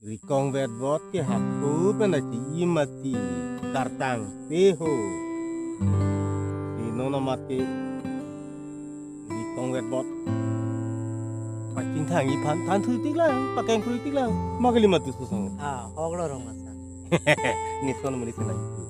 Rikong vedbot ke hapu penaci imati kartang teho. Ino namati rikong vedbot. Pacing tangi tan thui tik lang, pakai thui tik lang. Magali matu susang. Oglo rong masa. Ni sono meni sila itu.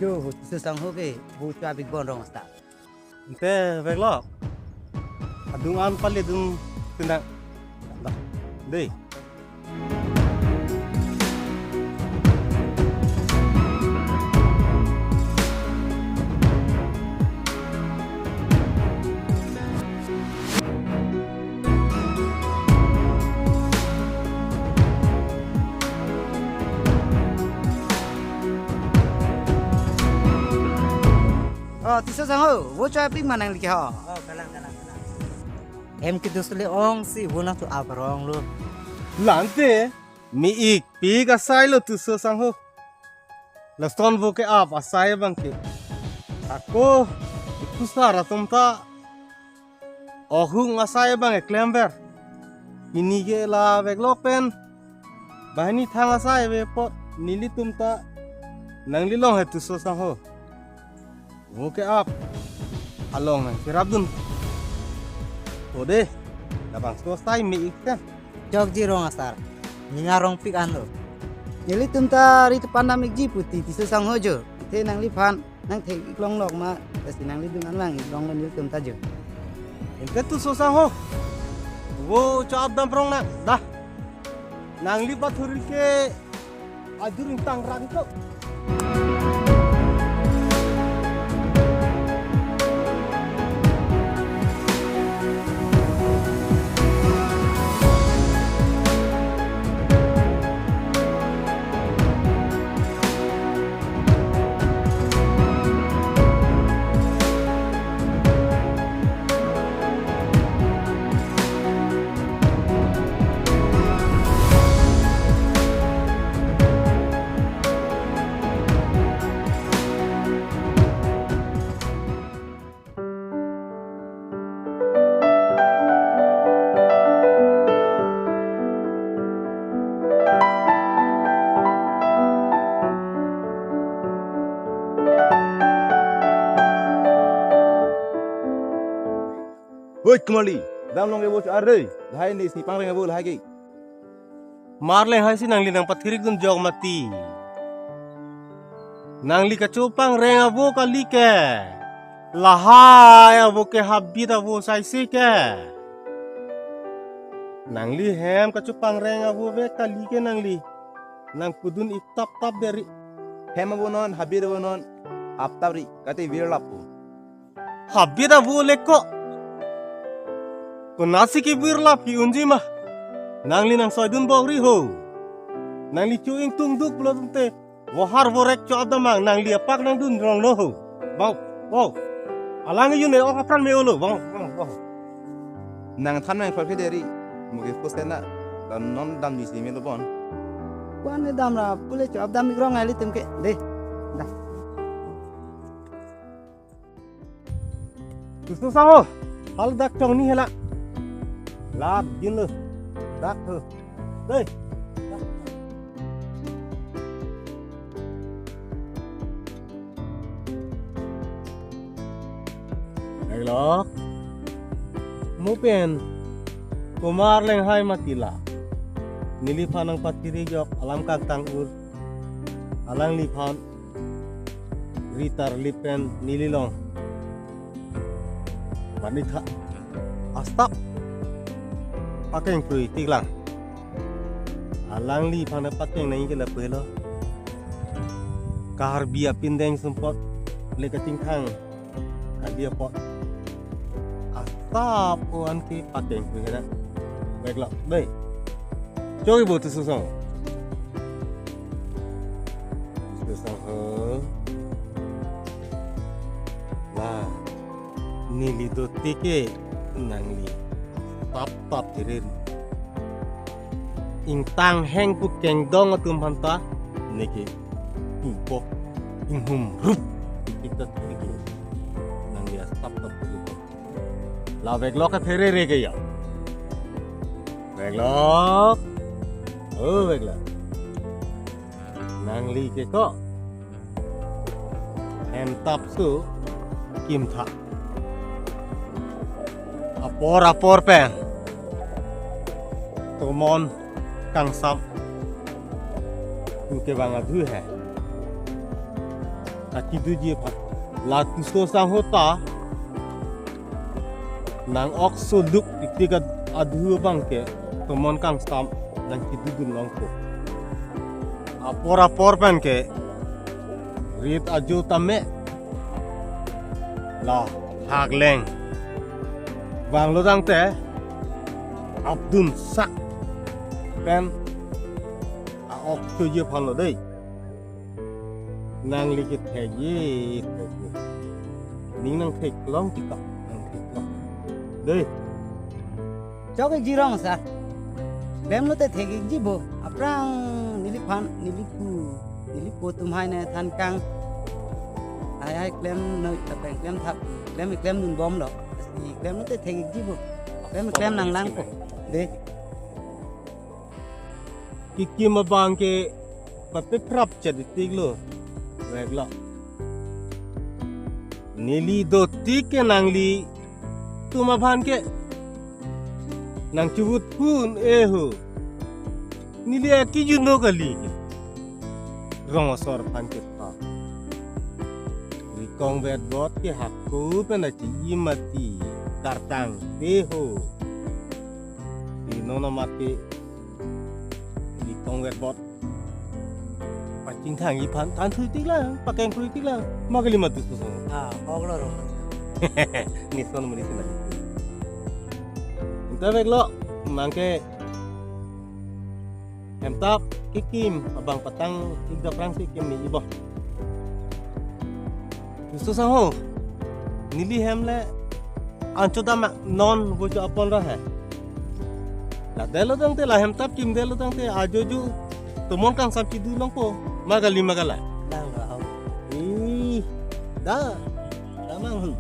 Jo, susang ho ke, bu chua big bon rong masa. Ente veglok. Adung an pali dung tindang. Dah. Deh. Susang ho, bu chua big manang liki ho. Kalang. Em kita sule ong si bu na tu abrong lu. Lante mi ik pi ka sai lo tu so sang ho. La ston vo ke ap asai bang ke. Ako itu sara tumta ohung asai bang e klember. Ini ke la veglopen. Bahani thang asai ve pot nili tumta nangli long he tu so sang ho. Vo ke ap along nang sirabdun. Ode dabang so sai mi ik kan. Jog ji rong asar. Ninga rong pik an lo. Jadi tumta ri tu pandam ik ji puti ti susang ho jo. Te nang li phan nang the ik long lok ma, kasi nang li dung an lang ik long lan tumta jo. Ente tu so sang ho. Wo chap dam prong na dah. Nang li bathuri ke ajuring tang ran ko. Woi kembali, dalam long ebo arre, lahai ni si pangreng ebo lahai ki. Marle hai si nangli nang pathirik dun jog mati. Nangli ka chopang reng abo kali ke. Lahai abo ke habit abo sai se ke. Nangli hem ka chopang reng abo ve kali ke nangli. Nang kudun iktap tap dari. Hem ebo non, habir ebo non, aptabri, kate wir lapu. Habit abo leko. Ko nasi ki birlap ki unji mah. Nangli nang soidun bogri ho. Nangli cuing tung duk belum te. Wahar vorek co adamang nangli apak nang dun rong no ho. Wow. Alangi yun e okapran me olo. Wow. Nang tan nang farfe dari, mugi postena, dan non dam di sini lobon. Kuan ni dam ra pule chop dam ik rong ali tum ke. Deh. Dah. Susu sango. Hal dak chong ni hela. Lap jin lo. Dak ho. Dei. Hello. Mupen. Kumar leng hai matila. Nilipan ang patiri jok alam kag tangur. Alang lipan. Ritar lipen nililong. Manita. Astap. Pakai yang kui tiklang. Alang li pana pakai nai ke lepe lo. Kahar biar pindeng sempot. Leka tingkang. Dia pot. tap oan ke pateng ku hera. Baiklah, baik. Coba buat susah. Susah. Lah, nili do tike nangli. Tap tirir. Ing tang heng pu keng dong atum hanta niki. Pupo ing hum rup tikta tike. Nangli tap tirir. Lah baiklah ke fere re gaya. Baiklah. Oh baiklah. Nangli ke kok. Entap su kim tha. Apor pen. Tomon kang sam. Uke bang adu hai. Ati du je phat. La tu so sang hota. Nang ok so luk tiga adu bang ke. Tomon kang sam nang kidudun long ko. Apor pen ke. Rit aju tame. La hak leng. Bang lo dang te. Abdun sak. Pen. Ok so je phan lo dei. Nang likit hai ye. Ning nang thek long tika. Nang thek long. Dei. Jauh jirong sar. Lem lo te thegi jibo. Aprang niliphan nilipu tumhai na than kang. Ai klem no tapeng klem thap klem nun bom lo. Thì klem lo te thegi jibo. Klem nang lang ko. De. Kiki mabang ke pape prap jadi tiglo. Baiklah. Nili do tike nangli tu mabhan ke nang cubut pun eho. Nili aki juno kali ke. Rongosor phan ke ta. Rikong bed bot ke hakku penaci imati kartang teho. Ino mati rikong bed bot. Pacing thang ipan tan thui tik lang, pakai thui tik lang. Magali matu tu song. Oglo ro. Ni son mari sina. Entah baiklah, mangke Emtap kikim abang patang tiga perang si kim ni ibo. Susah ho. Nili hemle ancho da non bojo apon rahe. La delo dang te la hemtap kim delo dang te ajoju tumon kang sam chidu long po magala. Lang ro. Ih, dah mang hun.